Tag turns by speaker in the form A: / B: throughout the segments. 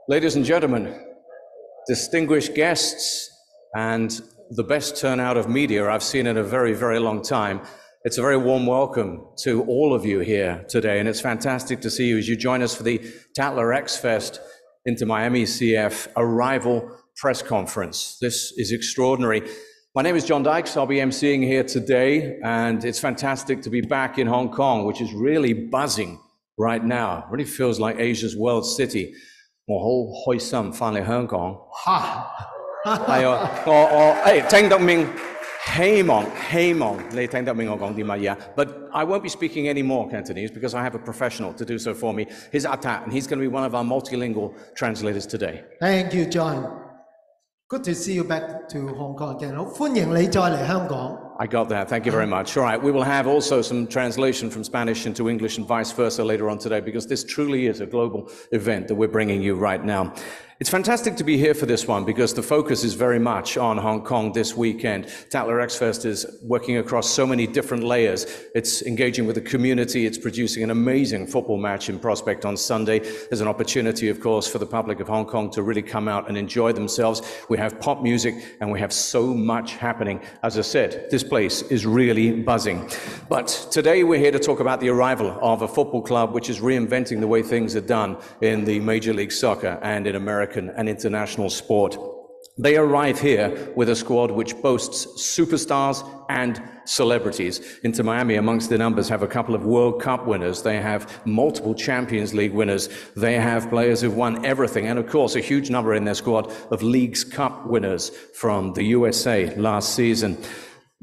A: Ladies and gentlemen, distinguished guests, and the best turnout of media I've seen in a very, very long time. It's a very warm welcome to all of you here today, and it's fantastic to see you as you join us for the Tata X Fest into Miami CF Arrival Press Conference. This is extraordinary. My name is John Dykes. I'll be emceeing here today, and it's fantastic to be back in Hong Kong, which is really buzzing right now. It really feels like Asia's world city. 我好開心返嚟香港。係啊，我聽得明，希望你聽得明我講啲乜嘢。But I won't be speaking any more Cantonese because I have a professional to do so for me. He's Tata, and he's going to be one of our multilingual translators today.
B: Thank you, John. Good to see you back to Hong Kong again. 好歡迎你再嚟香港。
A: I got that. Thank you very much. All right, we will have also some translation from Spanish into English and vice versa later on today because this truly is a global event that we're bringing you right now. It's fantastic to be here for this one because the focus is very much on Hong Kong this weekend. Tata X Fest is working across so many different layers. It's engaging with the community. It's producing an amazing football match in prospect on Sunday. There's an opportunity, of course, for the public of Hong Kong to really come out and enjoy themselves. We have pop music and we have so much happening. As I said, this place is really buzzing. But today we're here to talk about the arrival of a football club which is reinventing the way things are done in the Major League Soccer and in American and international sport. They arrive here with a squad which boasts superstars and celebrities. Inter Miami, amongst the numbers, have a couple of World Cup winners. They have multiple Champions League winners. They have players who've won everything. And of course, a huge number in their squad of Leagues Cup winners from the USA last season.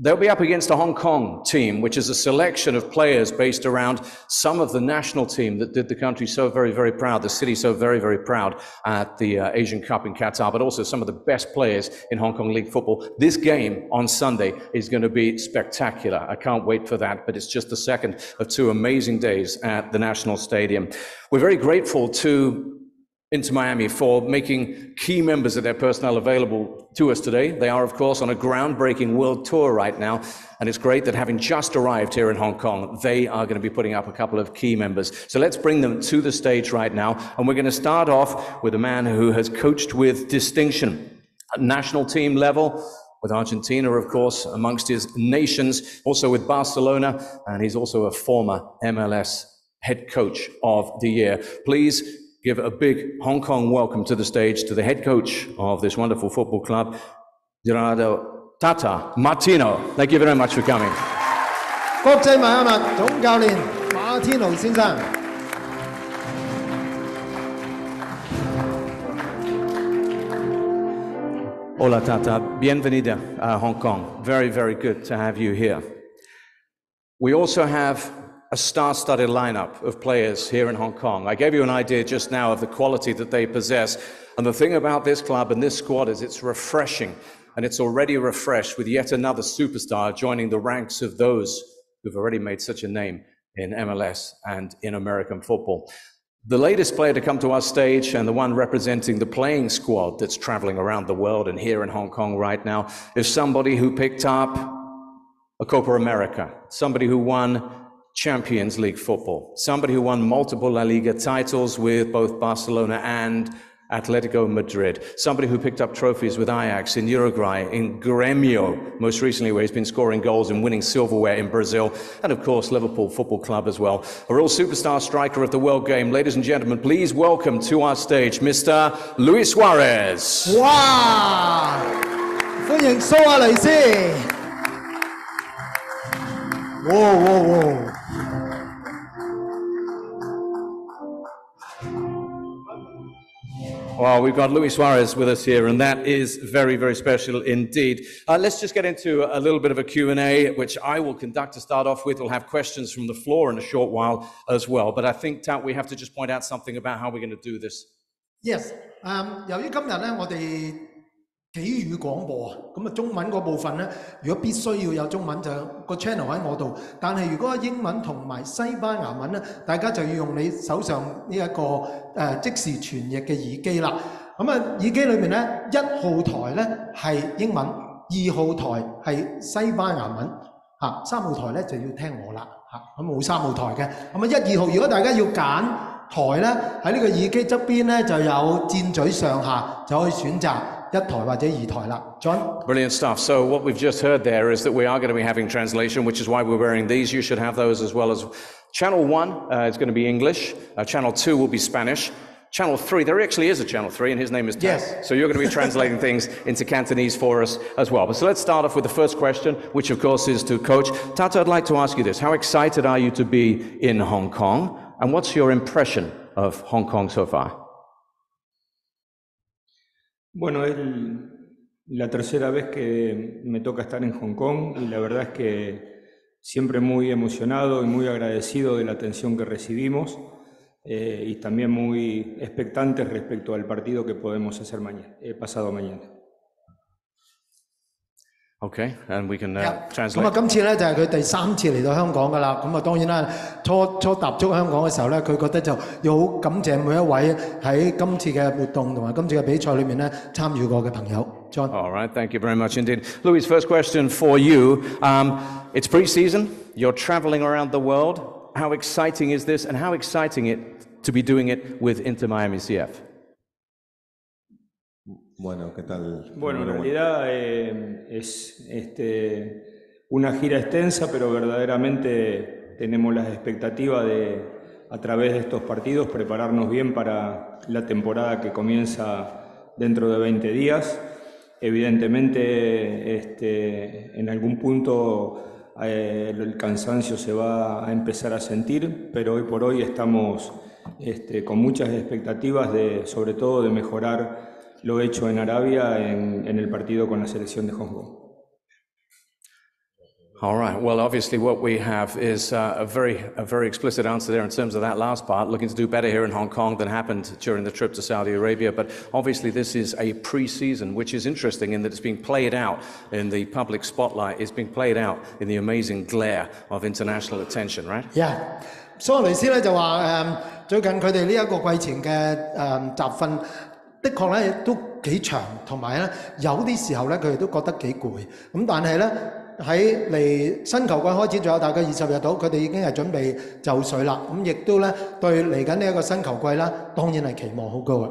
A: They'll be up against a Hong Kong team, which is a selection of players based around some of the national team that did the country so very, very proud, the city so very, very proud at the Asian Cup in Qatar, but also some of the best players in Hong Kong League football. This game on Sunday is going to be spectacular. I can't wait for that, but it's just the second of two amazing days at the National Stadium. We're very grateful to Inter Miami for making key members of their personnel available to us today. They are, of course, on a groundbreaking world tour right now, and it's great that having just arrived here in Hong Kong, they are going to be putting up a couple of key members. So let's bring them to the stage right now, and we're going to start off with a man who has coached with distinction at national team level, with Argentina, of course, amongst his nations, also with Barcelona, and he's also a former MLS head coach of the year. Please give a big Hong Kong welcome to the stage to the head coach of this wonderful football club, Tata Martino. Thank you very much for coming.
B: 國際邁阿密總教練馬天奴先生。
A: Hola Tata, bienvenida a Hong Kong. Very, very good to have you here. We also have a star-studded lineup of players here in Hong Kong. I gave you an idea just now of the quality that they possess. And the thing about this club and this squad is it's refreshing. And it's already refreshed with yet another superstar joining the ranks of those who've already made such a name in MLS and in American football. The latest player to come to our stage and the one representing the playing squad that's traveling around the world and here in Hong Kong right now is somebody who picked up a Copa America, somebody who won Champions League football, somebody who won multiple La Liga titles with both Barcelona and Atletico Madrid, somebody who picked up trophies with Ajax in Uruguay, in Grêmio, most recently where he's been scoring goals and winning silverware in Brazil, and of course Liverpool Football Club as well. A real superstar striker of the world game. Ladies and gentlemen, please welcome to our stage Mr. Luis Suarez.
B: Wow! 歡迎蘇亞雷斯。Whoa.
A: Well, we've got Luis Suarez with us here, and that is very, very special indeed. Let's just get into a little bit of a Q&A, which I will conduct to start off with. We'll have questions from the floor in a short while as well. But I think, Tat, we have to just point out something about how we're going to do this.
B: Yes. 由於今日咧，我哋幾語廣播啊，咁啊中文嗰部分咧，如果必須要有中文就個 channel 喺我度，但係如果英文同埋西班牙文咧，大家就要用你手上呢一個即時傳譯嘅耳機啦。咁啊耳機裏面咧，1號台咧係英文，2號台係西班牙文，3號台咧就要聽我啦，咁冇3號台嘅。咁啊1、2號，如果大家要揀台咧喺呢個耳機側邊咧就有箭嘴上下，就可以選擇一台或者二台啦。John。
A: Brilliant stuff. So what we've just heard there is that we are going to be having translation, which is why we're wearing these. You should have those as well. As Channel 1 is going to be English. Channel 2 will be Spanish. Channel 3, there actually is a Channel 3, and his name is Tata.
B: Yes.
A: So you're going to be translating things into Cantonese for us as well. But so let's start off with the first question, which of course is to Coach. Tata, I'd like to ask you this. How excited are you to be in Hong Kong? And what's your impression of Hong Kong so far?
C: Bueno, es la tercera vez que me toca estar en Hong Kong y la verdad es que siempre muy emocionado y muy agradecido de la atención que recibimos y también muy expectantes respecto al partido que podemos hacer pasado mañana.
A: Okay, and we can
B: 咁
A: translate.
B: 啊，今次咧就係佢第3次嚟到香港噶啦。咁啊，當然啦，初踏足香港嘅時候咧，佢覺得就要好感謝每一位喺今次嘅活動同埋今次嘅比賽裏面咧參與過嘅朋友。John。
A: All right, thank you very much indeed. Louis, first question for you. It's pre-season. You're traveling around the world. How exciting is this, and how exciting it to be doing it with Inter Miami CF?
D: Bueno, ¿qué tal?
C: Bueno, en realidad es una gira extensa, pero verdaderamente tenemos las expectativas de, a través de estos partidos, prepararnos bien para la temporada que comienza dentro de 20 días. Evidentemente, en algún punto el cansancio se va a empezar a sentir, pero hoy por hoy estamos con muchas expectativas sobre todo de mejorar lo hecho en Arabia en el partido con la selección de Hong Kong.
A: All right. Well, obviously what we have is a very explicit answer there in terms of that last part, looking to do better here in Hong Kong than happened during the trip to Saudi Arabia. But obviously this is a pre-season, which is interesting in that it's being played out in the public spotlight. It's being played out in the amazing glare of international attention, right?
B: Yeah，蘇雷斯咧就話最近佢哋呢一個季前嘅集訓，的確咧都幾長，同埋咧有啲時候咧佢哋都覺得幾攰。咁但係咧喺嚟新球季開始仲有大概20日到，佢哋已經係準備就緒啦。咁亦都咧對嚟緊呢一個新球季啦，當然係期望好高嘅。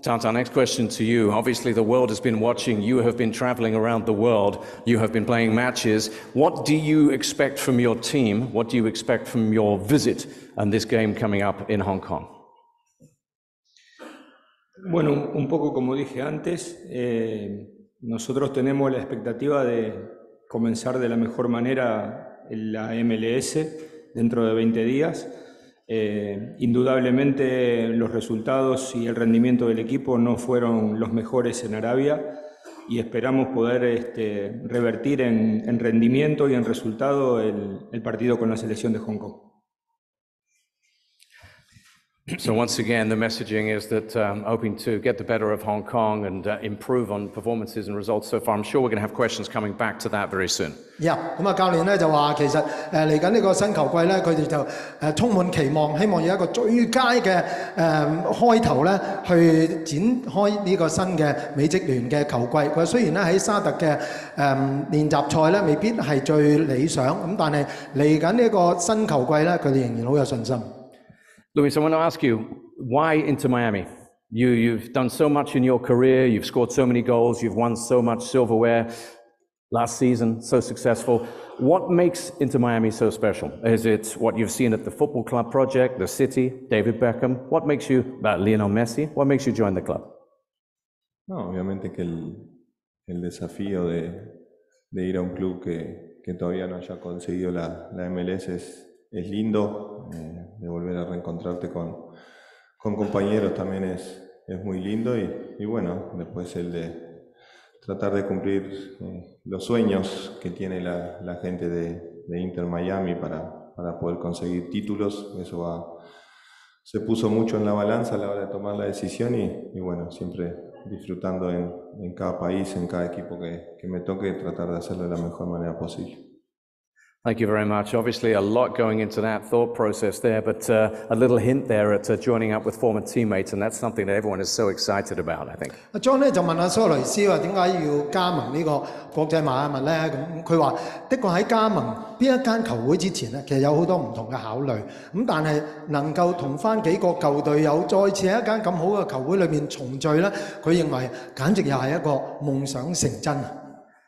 A: Tata, next question to you. Obviously, the world has been watching. You have been traveling around the world. You have been playing matches. What do you expect from your team? What do you expect from your visit and this game coming up in Hong Kong?
C: Bueno, un poco como dije antes, nosotros tenemos la expectativa de comenzar de la mejor manera la MLS dentro de 20 días. Indudablemente los resultados y el rendimiento del equipo no fueron los mejores en Arabia y esperamos poder revertir en rendimiento y en resultado el partido con la selección de Hong Kong.
A: So once again, the messaging is that hoping to get the better of Hong Kong and improve on performances and results so far. I'm sure we're going to have questions coming back to that very soon.
B: Yeah， 咁啊，教練咧就話其實嚟緊呢個新球季咧，佢哋就充滿期望，希望有一個最佳嘅開頭咧，去展開呢個新嘅美職聯嘅球季。佢話雖然咧喺沙特嘅練習賽咧未必係最理想，咁但係嚟緊呢個新球季咧，佢哋仍然好有信心。
A: Louis, I want to ask you, why Inter Miami? You've done so much in your career, you've scored so many goals, you've won so much silverware last season, so successful. What makes Inter Miami so special? Is it what you've seen at the football club project, the city, David Beckham? What makes you, Lionel Messi, what makes you join the club?
D: No, obviamente que el desafío de ir a un club que todavía no haya conseguido la MLS es lindo, de volver a reencontrarte con compañeros también es muy lindo y bueno, después el de tratar de cumplir los sueños que tiene la gente de Inter Miami para poder conseguir títulos. Eso se puso mucho en la balanza a la hora de tomar la decisión y bueno, siempre disfrutando en cada país, en cada equipo que me toque, tratar de hacerlo de la mejor manera posible.
A: Thank you very much. Obviously, a lot going into that thought process there, but a little hint there at joining up with former teammates, and that's something that everyone is so excited about, I think.
B: John 咧就問阿蘇雷斯話點解要加盟呢個國際邁阿密咧？咁佢話的確喺加盟邊一間球會之前咧，其實有好多唔同嘅考慮。咁但係能夠同翻幾個舊隊友再次喺一間咁好嘅球會裏面重聚咧，佢認為簡直又係一個夢想成真。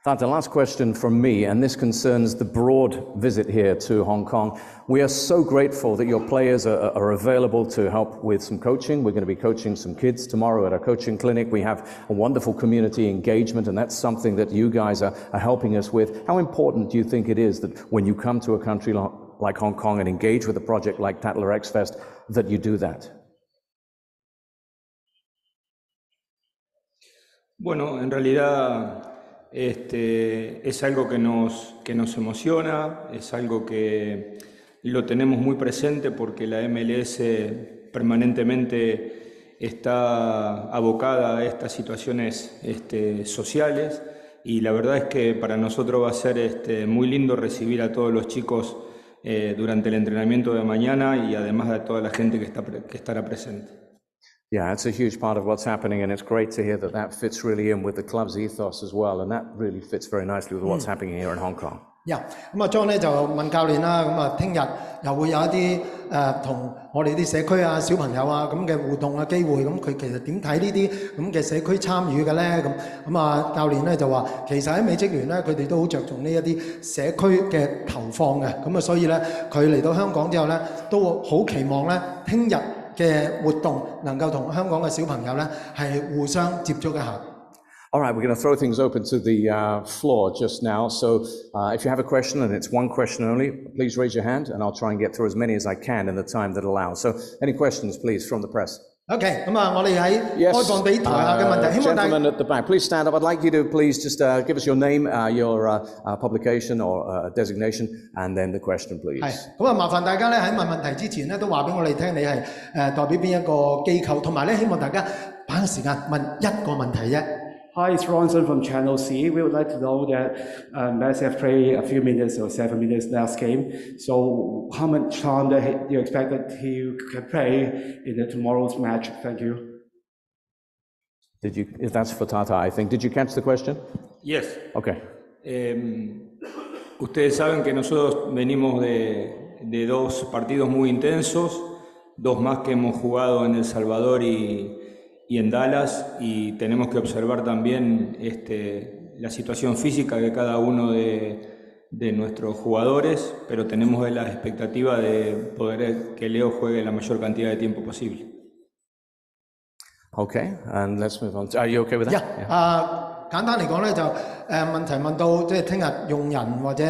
A: Tata, last question from me, and this concerns the broad visit here to Hong Kong. We are so grateful that your players are available to help with some coaching. We're going to be coaching some kids tomorrow at our coaching clinic. We have a wonderful community engagement, and that's something that you guys are helping us with. How important do you think it is that when you come to a country like Hong Kong and engage with a project like Tatler X Fest, that you do that?
C: Bueno, en realidad es algo que nos emociona, es algo que lo tenemos muy presente porque la MLS permanentemente está abocada a estas situaciones sociales, y la verdad es que para nosotros va a ser muy lindo recibir a todos los chicos durante el entrenamiento de mañana, y además a toda la gente que estará presente.
A: Yeah, it's a huge part of what's happening, and it's great to hear that that fits really in with the club's ethos as well, and that really fits very nicely with what's happening here in Hong Kong.
B: Yeah， 咁啊 John 咧就問教練啦，咁啊聽日又會有一啲同我哋啲社區啊小朋友啊咁嘅互動嘅機會，咁佢其實點睇呢啲咁嘅社區參與嘅咧？咁啊教練咧就話，其實喺美職聯咧，佢哋都好着重呢一啲社區嘅投放嘅，咁啊所以咧佢嚟到香港之後咧，都好期望咧聽日嘅活動能夠同香港嘅小朋友咧係互相接觸一下。
A: All right, we're going to throw things open to the floor just now. So if you have a question, and it's one question only, please raise your hand, and I'll try and get through as many as I can in the time that allows. So any questions, please, from the press?
B: OK， 咁啊，我哋喺開放俾台下嘅問題，希望大家
A: gentlemen at the back, please stand up. I'd like you to please just give us your name, your publication or designation, and then the question, please.
B: 係咁啊，麻煩大家咧喺問問題之前咧，都話俾我哋聽你係代表邊一個機構，同埋咧希望大家把握時間問一個問題啫。
E: Hi, it's Ronson from Channel C. We would like to know that Messi have played a few minutes or 7 minutes last game. So how much time do you expect that he can play in the tomorrow's match? Thank you.
A: If that's for Tata, I think. Did you catch the question?
C: Yes.
A: Okay.
C: Ustedes saben que nosotros venimos de dos partidos muy intensos, dos más que hemos jugado en El Salvador y en Dallas, y tenemos que observar también la situación física de cada uno de nuestros jugadores, pero tenemos la expectativa de poder que Leo juegue la mayor cantidad de tiempo posible.
A: Okay, and let's move on. Are you okay with that?
B: Yeah. 簡單嚟講咧，就問題問到即係聽日用人或者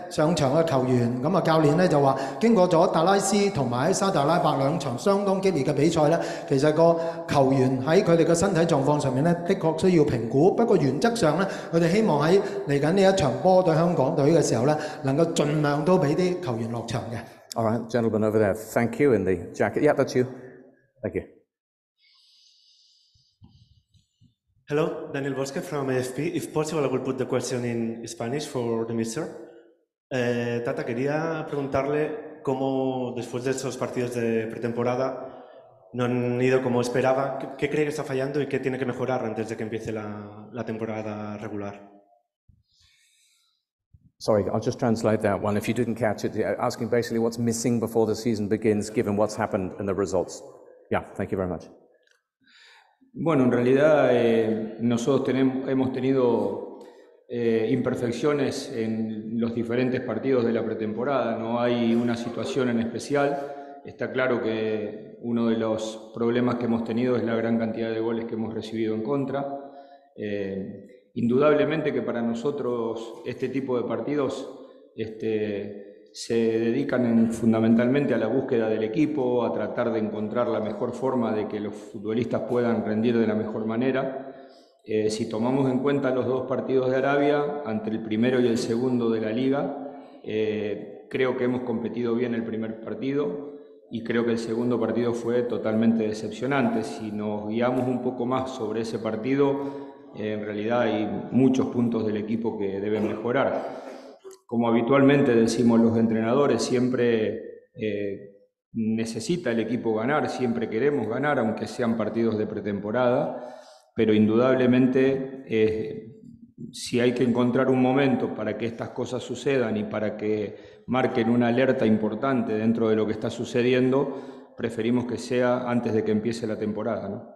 B: 上場嘅球員，咁啊教練咧就話經過咗達拉斯同埋喺沙特阿拉伯兩場相當激烈嘅比賽咧，其實個球員喺佢哋嘅身體狀況上面咧，的確需要評估。不過原則上咧，佢哋希望喺嚟緊呢一場波對香港隊嘅時候咧，能夠盡量都俾啲球員落場嘅。
A: All right, gentleman over there. Thank you in the jacket. Yeah, that's you. Thank you.
F: Hello, Daniel Bosque from AFP. If possible, I will put the question in Spanish for the Mr. Tata, quería preguntarle cómo después de esos partidos de pretemporada no han ido como esperaba. ¿Qué cree que está fallando y qué tiene que mejorar antes de que empiece la temporada regular?
A: Sorry, I'll just translate that one. If you didn't catch it, asking basically what's missing before the season begins, given what's happened and the results. Yeah, thank you very much.
C: Bueno, en realidad nosotros hemos tenido imperfecciones en los diferentes partidos de la pretemporada, no hay una situación en especial. Está claro que uno de los problemas que hemos tenido es la gran cantidad de goles que hemos recibido en contra. Indudablemente que para nosotros este tipo de partidos se dedican fundamentalmente a la búsqueda del equipo, a tratar de encontrar la mejor forma de que los futbolistas puedan rendir de la mejor manera. Si tomamos en cuenta los dos partidos de Arabia, ante el primero y el segundo de la Liga, creo que hemos competido bien el primer partido y creo que el segundo partido fue totalmente decepcionante. Si nos guiamos un poco más sobre ese partido, en realidad hay muchos puntos del equipo que deben mejorar. como habitualmente decimos los entrenadores, siempre necesita el equipo ganar, siempre queremos ganar, aunque sean partidos de pretemporada, pero indudablemente si hay que encontrar un momento para que estas cosas sucedan y para que marquen una alerta importante dentro de lo que está sucediendo, preferimos que sea antes de que empiece la temporada, ¿no?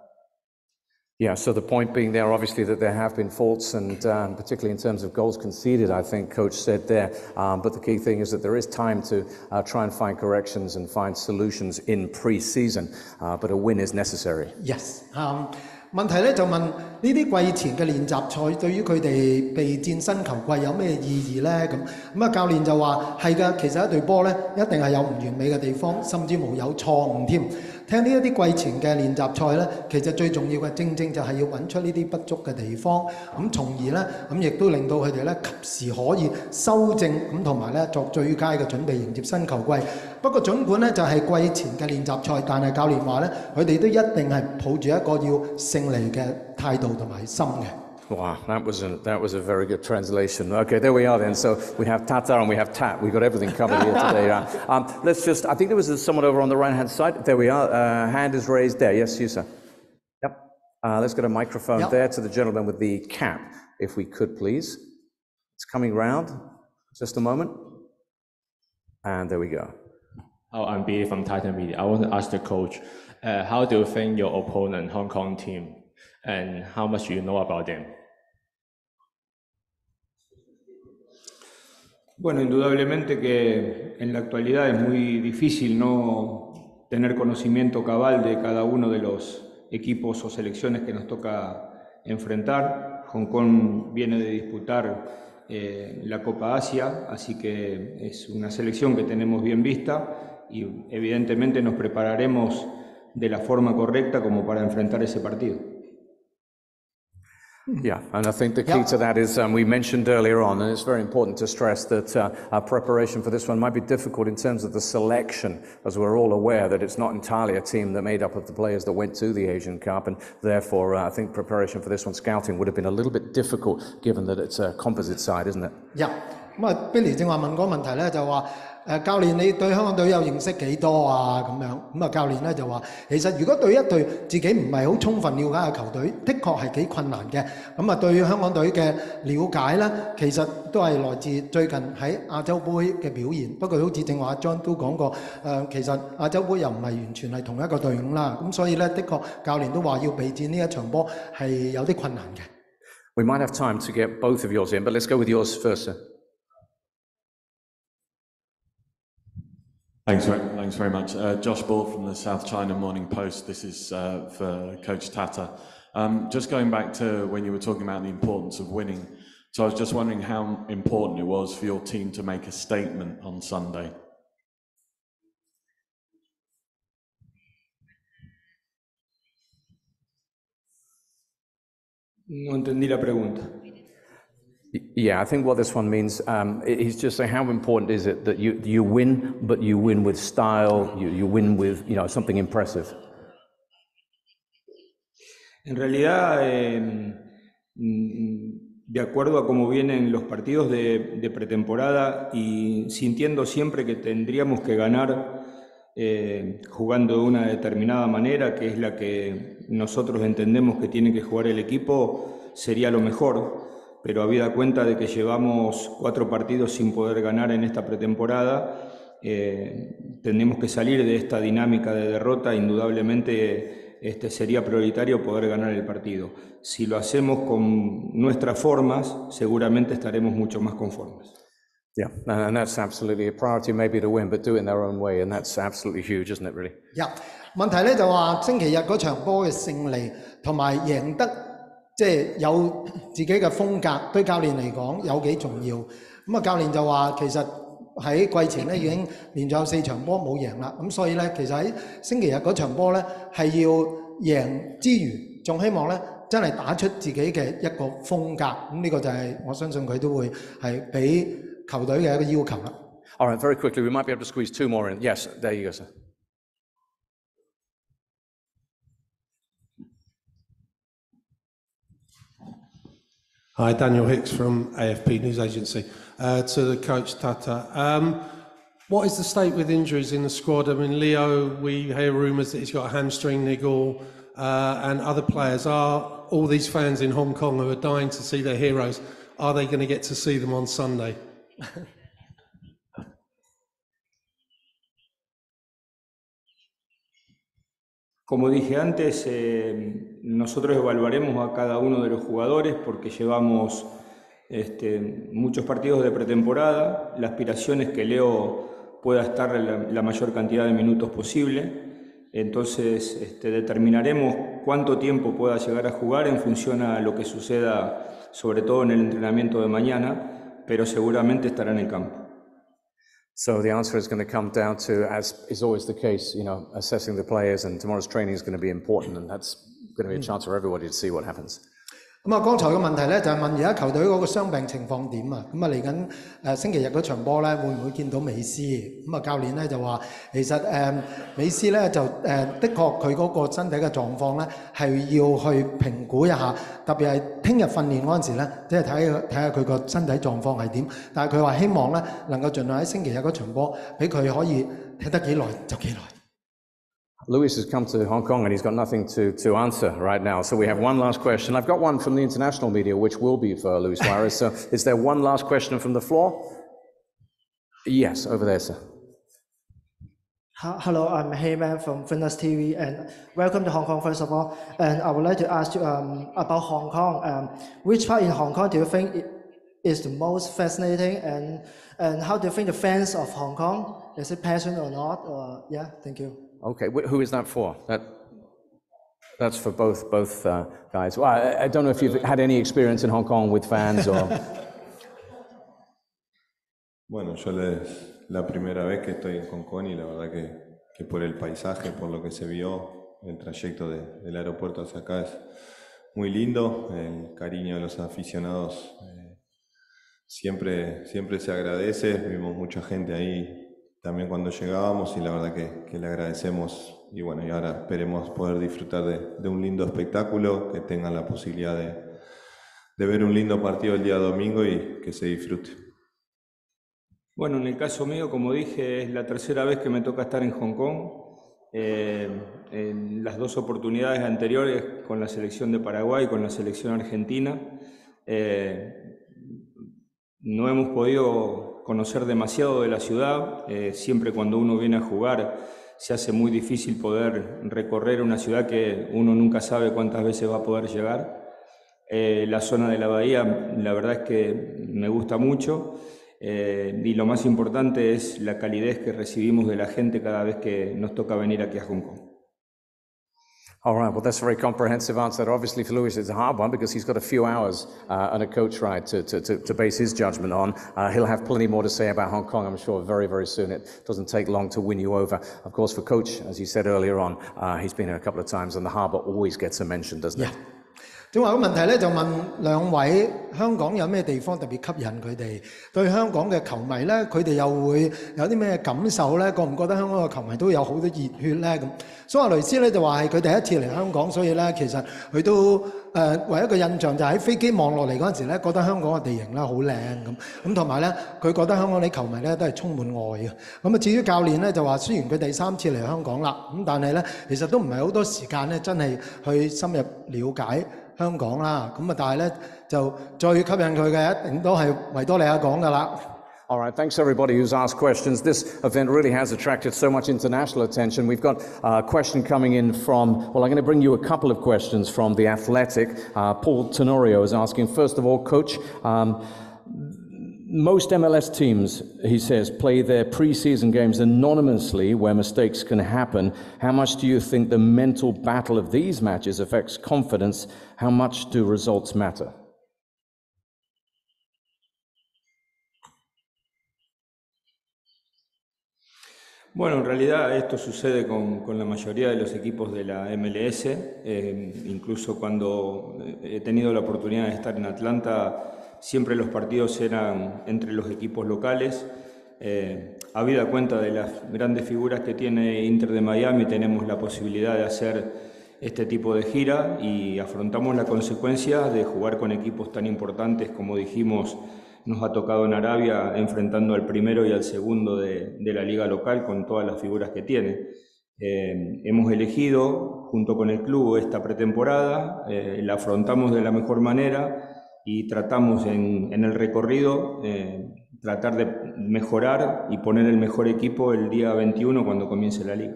A: Yeah, so the point being there, obviously, that there have been faults, and particularly in terms of goals conceded, I think Coach said there. But the key thing is that there is time to try and find corrections and find solutions in pre-season. But a win is necessary.
B: Yes. 問題咧就問呢啲季前嘅練習賽對於佢哋備戰新球季有咩意義咧？咁啊教練就話係㗎，其實一隊波咧一定係有唔完美嘅地方，甚至乎有錯誤添。聽呢一啲季前嘅練習賽咧，其實最重要嘅正就係要揾出呢啲不足嘅地方，咁從而咧咁亦都令到佢哋咧及時可以修正，咁同埋咧作最佳嘅準備迎接新球季。不過儘管咧就係季前嘅練習賽，但係教練話咧佢哋都一定係抱住一個要勝利嘅態度同埋心嘅。
A: Wow, that was a very good translation. Okay, there we are then. So we have Tata and we have Tat. We've got everything covered here today. Let's just, I think there was someone over on the right-hand side. There we are. Hand is raised there. Yes, you, sir. Yep. Let's get a microphone there to the gentleman with the cap, if we could, please. It's coming round. Just a moment. And there we go.
G: Oh, I'm B from Titan Media. I want to ask the coach, how do you think your opponent, Hong Kong team, and how much do you know about them?
C: Bueno, indudablemente que en la actualidad es muy difícil no tener conocimiento cabal de cada uno de los equipos o selecciones que nos toca enfrentar. Hong Kong viene de disputar la Copa Asia, así que es una selección que tenemos bien vista y evidentemente nos prepararemos de la forma correcta como para enfrentar ese partido.
A: Yeah, and I think the key to that is we mentioned earlier on, and it's very important to stress that our preparation for this one might be difficult in terms of the selection, as we're all aware that it's not entirely a team that made up of the players that went to the Asian Cup, and therefore I think preparation for this one, scouting, would have been a little bit difficult given that it's a composite side, isn't it?
B: Yeah. 咁啊 Billy 正話問嗰個問題咧，就話教練你對香港隊有認識幾多啊？咁樣咁啊教練咧就話其實如果對一隊自己唔係好充分了解嘅球隊，的確係幾困難嘅。咁啊對香港隊嘅了解咧，其實都係來自最近喺亞洲杯嘅表現。不過好似正話 John 都講過，其實亞洲杯又唔係完全係同一個隊伍啦。咁所以咧，的確教練都話要備戰呢一場波係有啲困難嘅。
A: We might have time to get both of yours in, but let's go with yours first, sir.
H: Thanks very much. Josh Ball from the South China Morning Post. This is for Coach Tata. Just going back to when you were talking about the importance of winning. So I was just wondering how important it was for your team to make a statement on Sunday.
C: No entendí la pregunta.
A: Yeah, I think what this one means, he's just saying how important is it that you win, but you win with style, you win with, something impressive.
C: En realidad, de acuerdo a cómo vienen los partidos de pretemporada y sintiendo siempre que tendríamos que ganar jugando de una determinada manera, que es la que nosotros entendemos que tiene que jugar el equipo, sería lo mejor. Pero habida cuenta de que llevamos 4 partidos sin poder ganar en esta pretemporada, tenemos que salir de esta dinámica de derrota. Indudablemente sería prioritario poder ganar el partido. Si lo hacemos con nuestras formas, seguramente estaremos mucho más conformes.
A: Yeah, and that's absolutely a priority, maybe to win, but do it in their own way, and that's absolutely huge, isn't it, really?
B: Yeah. 問題咧就話星期日嗰場波嘅勝利同埋贏得。即係有自己嘅風格，對教練嚟講有幾重要。咁啊，教練就話其實喺季前咧已經連續有4場波冇贏啦。咁所以咧，其實喺星期日嗰場波咧係要贏之餘，仲希望咧真係打出自己嘅一個風格。咁呢個就係我相信佢都會係俾球隊嘅一個要求啦。
A: All right, very quickly, we might be able to squeeze 2 more in. Yes, there you go, sir.
I: Hi, Daniel Hicks from AFP News Agency. To the coach Tata. What is the state with injuries in the squad? I mean, Leo, we hear rumours that he's got a hamstring niggle, and other players. Are all these fans in Hong Kong who are dying to see their heroes, are they going to get to see them on Sunday?
C: Como dije antes, nosotros evaluaremos a cada uno de los jugadores porque llevamos muchos partidos de pretemporada. La aspiración es que Leo pueda estar la mayor cantidad de minutos posible. Entonces determinaremos cuánto tiempo pueda llegar a jugar en función a lo que suceda, sobre todo en el entrenamiento de mañana, pero seguramente estará en el campo.
A: So the answer is going to come down to, as is always the case, assessing the players, and tomorrow's training is going to be important, and that's going to be a chance for everybody to see what happens.
B: 咁啊，剛才嘅問題咧就係問而家球隊嗰個傷病情況點啊？咁啊嚟緊星期日嗰場波咧，會唔會見到美斯？咁啊教練咧就話，其實美斯咧就的確佢嗰個身體嘅狀況咧係要去評估一下，特別係聽日訓練嗰陣時咧，即係睇下佢個身體狀況係點。但係佢話希望咧能夠盡量喺星期日嗰場波，俾佢可以踢得幾耐就幾耐。
A: Luis has come to Hong Kong and he's got nothing to answer right now. So we have one last question. I've got one from the international media, which will be for Luis Suarez. So is there one last question from the floor? Yes, over there, sir.
J: Hello, I'm Heyman from Fitness TV, and welcome to Hong Kong, first of all. And I would like to ask you about Hong Kong. Which part in Hong Kong do you think is the most fascinating, and how do you think the fans of Hong Kong, is it passionate or not? Yeah, thank you.
A: Okay, who is that for? That's for both guys. Well, I don't know if you've had any experience in Hong Kong with fans or...
D: Bueno, la primera vez que estoy en Hong Kong y la verdad que por el paisaje, por lo que se vio, el trayecto del aeropuerto hacia acá es muy lindo, el cariño de los aficionados siempre se agradece, vimos mucha gente ahí también cuando llegábamos y la verdad que le agradecemos y bueno, y ahora esperemos poder disfrutar de un lindo espectáculo, que tengan la posibilidad de ver un lindo partido el día domingo y que se disfrute.
C: Bueno, en el caso mío, como dije, es la tercera vez que me toca estar en Hong Kong. En las dos oportunidades anteriores con la selección de Paraguay y con la selección argentina, no hemos podido conocer demasiado de la ciudad. Siempre cuando uno viene a jugar se hace muy difícil poder recorrer una ciudad que uno nunca sabe cuántas veces va a poder llegar. La zona de la bahía, la verdad es que me gusta mucho, y lo más importante es la calidez que recibimos de la gente cada vez que nos toca venir aquí a Hong Kong.
A: All right, well, that's a very comprehensive answer. Obviously, for Luis, it's a hard one because he's got a few hours and a coach ride to base his judgment on. He'll have plenty more to say about Hong Kong, I'm sure, very, very soon. It doesn't take long to win you over. Of course, for Coach, as you said earlier on, he's been here a couple of times, and the harbour always gets a mention, doesn't it?
B: 正話個問題咧就問兩位香港有咩地方特別吸引佢哋？對香港嘅球迷咧，佢哋又會有啲咩感受咧？覺唔覺得香港嘅球迷都有好多熱血咧？咁蘇亞雷斯咧就話係佢第一次嚟香港，所以咧其實佢都唯一一個印象就喺飛機望落嚟嗰陣時咧，覺得香港嘅地形咧好靚咁同埋咧佢覺得香港啲球迷咧都係充滿愛嘅。咁啊至於教練咧就話雖然佢第三次嚟香港啦，咁但係咧其實都唔係好多時間咧真係去深入了解香港啦，咁啊但係咧就最吸引佢嘅一定都係維多利亞港㗎啦。
A: All right, thanks everybody who's asked questions. This event really has attracted so much international attention. We've got a question coming in from, well, I'm going to bring you a couple of questions from The Athletic. Paul Tenorio is asking, first of all, Coach, most MLS teams, he says, play their pre-season games anonymously where mistakes can happen. How much do you think the mental battle of these matches affects confidence? How much do results matter?
C: Bueno, en realidad esto sucede con la mayoría de los equipos de la MLS. Incluso cuando he tenido la oportunidad de estar en Atlanta, siempre los partidos eran entre los equipos locales. Habida cuenta de las grandes figuras que tiene Inter de Miami, tenemos la posibilidad de hacer este tipo de gira y afrontamos la consecuencia de jugar con equipos tan importantes como dijimos. Nos ha tocado en Arabia enfrentando al primero y al segundo de la liga local con todas las figuras que tiene. Hemos elegido junto con el club esta pretemporada, la afrontamos de la mejor manera y tratamos en el recorrido tratar de mejorar y poner el mejor equipo el día 21 cuando comience la liga.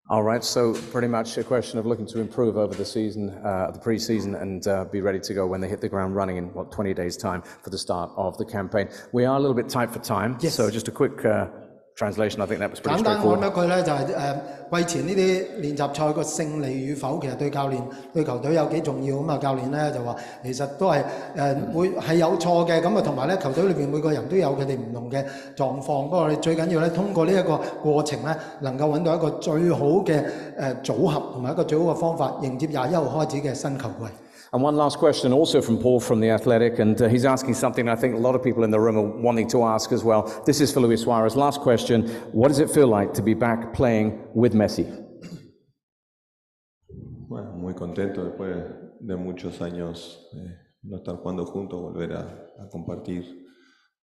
A: All right, so pretty much a question of looking to improve over the season, the pre-season, and be ready to go when they hit the ground running in, 20 days' time for the start of the campaign. We are a little bit tight for time,
B: yes.
A: So just a quick translation. I think that was pretty
B: 簡單
A: straightforward.
B: 講一句咧，就係季前呢啲練習賽個勝利與否，其實對教練、對球隊有幾重要咁啊！教練咧就話其實都係會係有錯嘅，咁啊同埋咧球隊裏邊每個人都有佢哋唔同嘅狀況，不過我哋最緊要咧通過呢一個過程咧，能夠揾到一個最好嘅組合同埋一個最好嘅方法，迎接21號開始嘅新球季。
A: And one last question also from Paul from The Athletic, and he's asking something I think a lot of people in the room are wanting to ask as well. This is for Luis Suarez. Last question, what does it feel like to be back playing with Messi?
D: Bueno, muy contento después de muchos años no estar jugando juntos, volver a compartir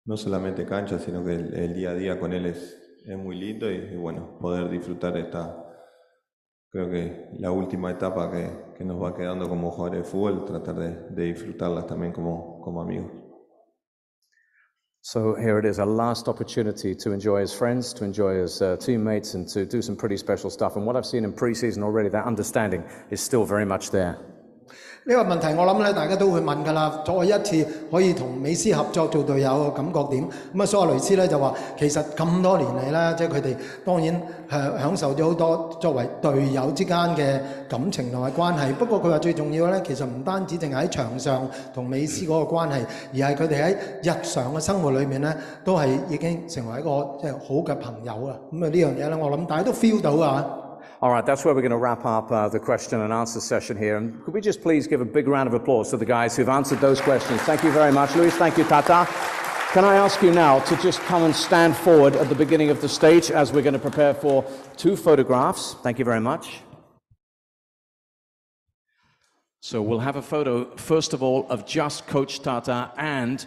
D: no solamente cancha, sino que el día a día con él es muy lindo y bueno, poder disfrutar creo que la última etapa que nos va quedando como jugadores de fútbol, tratar de disfrutarlas también como amigos.
A: So here it is, a last opportunity to enjoy his friends, to enjoy his teammates, and to do some pretty special stuff. And what I've seen in pre-season already, that understanding is still very much there.
B: 呢個問題我諗咧，大家都會問㗎啦。再一次可以同美斯合作做隊友嘅感覺點？咁啊，蘇亞雷斯咧就話其實咁多年嚟咧，即係佢哋當然享受咗好多作為隊友之間嘅感情同埋關係。不過佢話最重要咧，其實唔單止淨係喺場上同美斯嗰個關係，而係佢哋喺日常嘅生活裏面咧，都係已經成為一個即係好嘅朋友啊。咁啊呢樣嘢咧，我諗大家都 feel 到啊。
A: All right, that's where we're going to wrap up the question and answer session here. And could we just please give a big round of applause to the guys who've answered those questions? Thank you very much, Luis. Thank you, Tata. Can I ask you now to just come and stand forward at the beginning of the stage as we're going to prepare for 2 photographs. Thank you very much. So we'll have a photo, first of all, of just Coach Tata and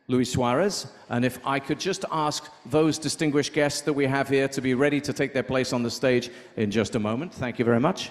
A: Luis Suarez, and if I could just ask those distinguished guests that we have here to be ready to take their place on the stage in just a moment. Thank you very much.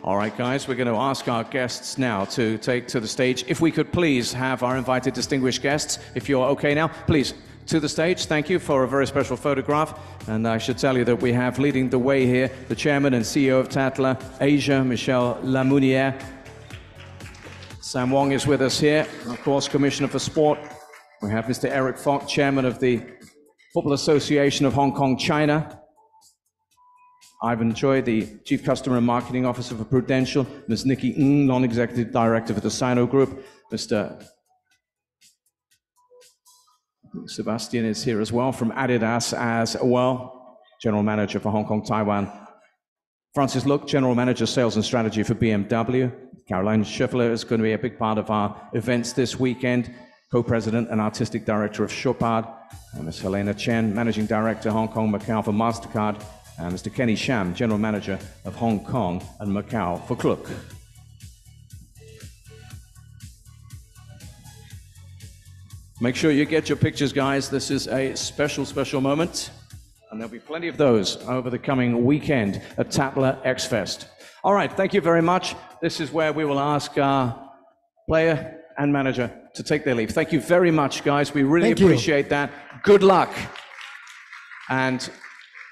A: All right, guys, we're going to ask our guests now to take to the stage. If we could please have our invited distinguished guests, if you're okay now, please, to the stage. Thank you for a very special photograph. And I should tell you that we have leading the way here, the chairman and CEO of Tata Asia, Michel Lamounière. Sam Wong is with us here, of course, Commissioner for Sport. We have Mr. Eric Fock, chairman of the Football Association of Hong Kong, China. Ivan Choi, the Chief Customer and Marketing Officer for Prudential, Ms. Nikki Ng, Non-Executive Director for the Sino Group, Mr. Sebastian is here as well from Adidas as well, General Manager for Hong Kong, Taiwan. Francis Look, General Manager, Sales and Strategy for BMW. Caroline Scheffler is going to be a big part of our events this weekend, Co-President and Artistic Director of Chopard. And Ms. Helena Chen, Managing Director, Hong Kong, Macau for MasterCard. And Mr. Kenny Sham, General Manager of Hong Kong and Macau for Klook. Make sure you get your pictures, guys. This is a special, special moment. And there'll be plenty of those over the coming weekend at Tata X Fest. All right, thank you very much. This is where we will ask our player and manager to take their leave. Thank you very much, guys. We really appreciate that. Good luck. And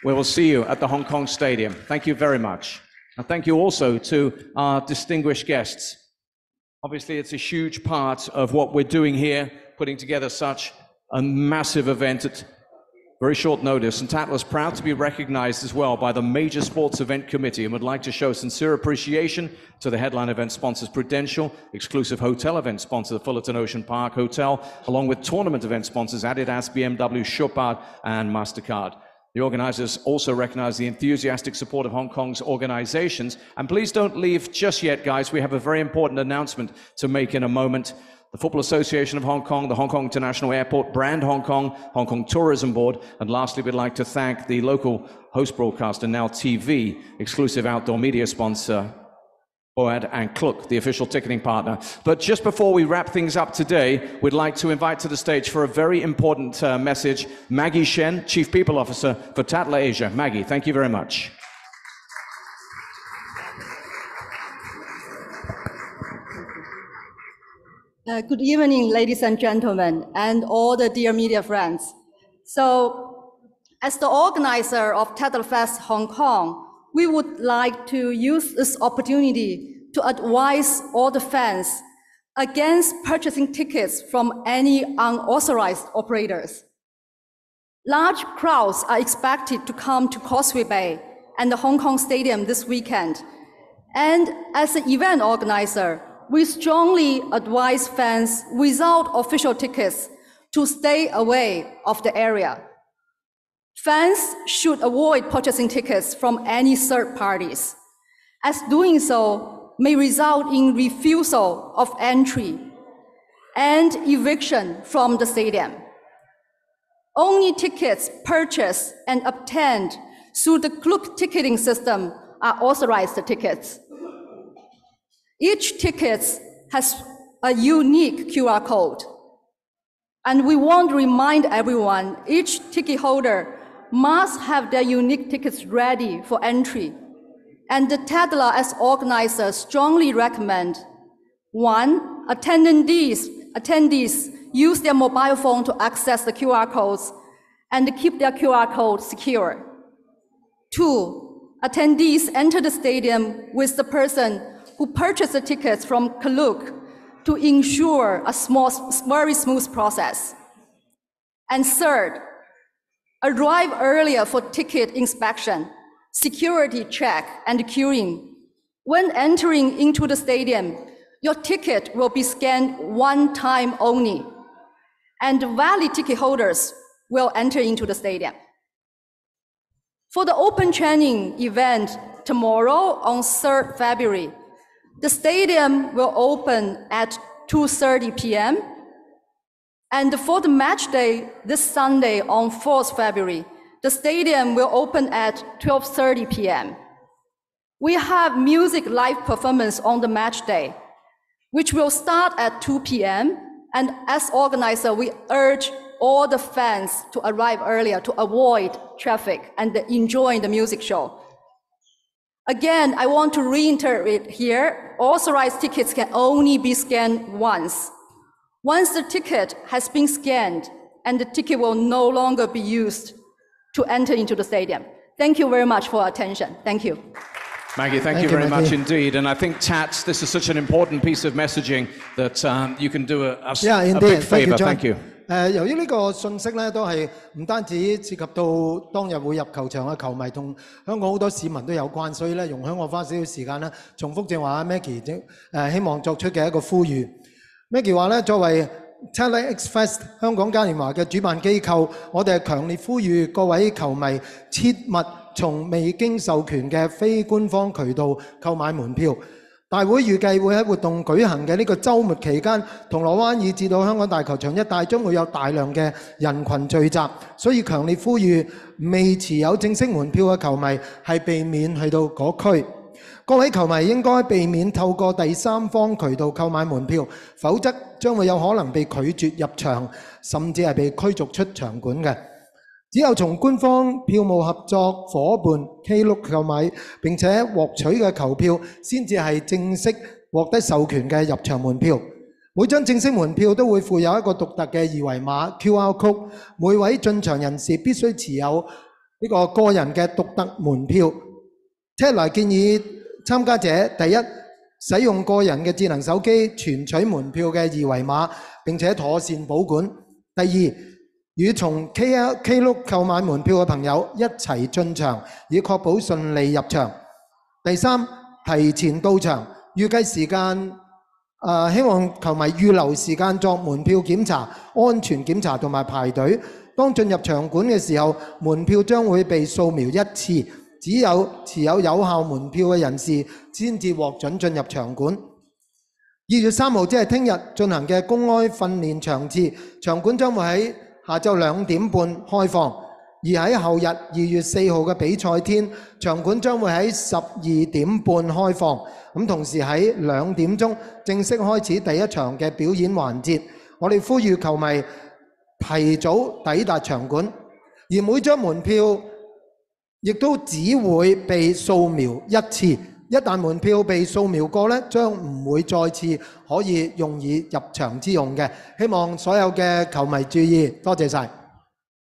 A: we will see you at the Hong Kong Stadium. Thank you very much. And thank you also to our distinguished guests. Obviously, it's a huge part of what we're doing here, putting together such a massive event at very short notice. And Tata is proud to be recognized as well by the Major Sports Event Committee and would like to show sincere appreciation to the headline event sponsors Prudential, exclusive hotel event sponsor the Fullerton Ocean Park Hotel, along with tournament event sponsors Adidas, BMW, Chopard, and MasterCard. The organisers also recognise the enthusiastic support of Hong Kong's organisations. And please don't leave just yet, guys. We have a very important announcement to make in a moment. The Football Association of Hong Kong, the Hong Kong International Airport, Brand Hong Kong Tourism Board, and lastly, we'd like to thank the local host broadcaster, Now TV, exclusive outdoor media sponsor, Boad and Cluck, the official ticketing partner. But just before we wrap things up today, we'd like to invite to the stage for a very important message, Maggie Shen, Chief People Officer for Tata Asia. Maggie, thank you very much.
K: Good evening, ladies and gentlemen, and all the dear media friends. So, as the organizer of Tata Fest Hong Kong, we would like to use this opportunity to advise all the fans against purchasing tickets from any unauthorized operators. Large crowds are expected to come to Causeway Bay and the Hong Kong Stadium this weekend. And as an event organizer, we strongly advise fans without official tickets to stay away of the area. Fans should avoid purchasing tickets from any third parties, as doing so may result in refusal of entry and eviction from the stadium. Only tickets purchased and obtained through the Cluck ticketing system are authorized tickets. Each ticket has a unique QR code. And we want to remind everyone, each ticket holder must have their unique tickets ready for entry. And the Tata as organizers strongly recommend, 1, attendees use their mobile phone to access the QR codes and keep their QR code secure. 2, attendees enter the stadium with the person who purchased the tickets from Cluck to ensure a very smooth process. And third, arrive earlier for ticket inspection, security check, and queuing. When entering into the stadium, your ticket will be scanned one time only, and valid ticket holders will enter into the stadium. For the open training event tomorrow on 3rd February, the stadium will open at 2:30 p.m. And for the match day this Sunday on 4th February, the stadium will open at 12:30 p.m. We have music live performance on the match day, which will start at 2 p.m. And as organizer, we urge all the fans to arrive earlier to avoid traffic and enjoy the music show. Again, I want to reiterate here, authorized tickets can only be scanned once. Once the ticket has been scanned, and the ticket will no longer be used to enter into the stadium. Thank you very much for your attention. Thank you.
A: Maggie, thank you very much indeed. And I think, Tats, this is such an important piece of messaging that you can do us a big favor. Thank you.
B: 由於呢個信息咧，都係唔單止涉及到當日會入球場嘅球迷，同香港好多市民都有關，所以咧容許我花少少時間咧，重複正話 Maggie 希望作出嘅一個呼籲。Maggie 話咧，作為 Tata X Fest 香港嘉年華嘅主辦機構，我哋係強烈呼籲各位球迷切勿從未經授權嘅非官方渠道購買門票。大會預計會喺活動舉行嘅呢個週末期間，銅鑼灣以至到香港大球場一帶將會有大量嘅人群聚集，所以強烈呼籲未持有正式門票嘅球迷係避免去到嗰區。各位球迷應該避免透過第三方渠道購買門票，否則將會有可能被拒絕入場，甚至係被驅逐出場館嘅。只有從官方票務合作伙伴 Klook 購買並且獲取嘅球票，先至係正式獲得授權嘅入場門票。每張正式門票都會附有一個獨特嘅二維碼 QR code， 每位進場人士必須持有呢個個人嘅獨特門票。Tata建議參加者第一，使用個人嘅智能手機存取門票嘅二維碼，並且妥善保管。第二，與從 Klook 購買門票嘅朋友一齊進場，以確保順利入場。第三，提前到場，預計時間希望球迷預留時間作門票檢查、安全檢查同埋排隊。當進入場館嘅時候，門票將會被掃描一次，只有持有有效門票嘅人士先至獲准進入場館。2月3號即係聽日進行嘅公開訓練場次，場館將會喺下晝2點半開放，而喺後日2月4號嘅比賽天，場館將會喺12點半開放。咁同時喺2點鐘正式開始第一場嘅表演環節。我哋呼籲球迷提早抵達場館，而每張門票亦都只會被掃描一次。一旦門票被掃描過呢，將唔會再次可以用以入場之用嘅。希望所有嘅球迷注意，多謝晒。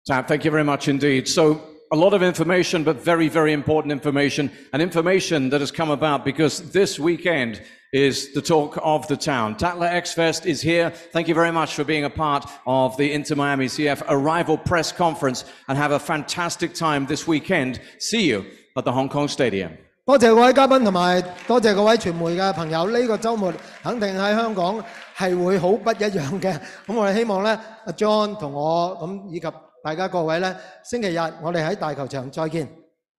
A: Tab, thank you very much indeed. So a lot of information, but very, very important information, and information that has come about because this weekend is the talk of the town. Tatler X-Fest is here. Thank you very much for being a part of the Inter Miami CF Arrival Press Conference, and have a fantastic time this weekend. See you at the Hong Kong Stadium.
B: 多謝各位嘉賓同埋多謝各位傳媒嘅朋友，呢個週末肯定喺香港係會好不一樣嘅。咁我哋希望咧，阿 John 同我咁以及大家各位咧，星期日我哋喺大球場再見。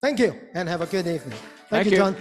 B: Thank you and have a good evening. Thank you, John.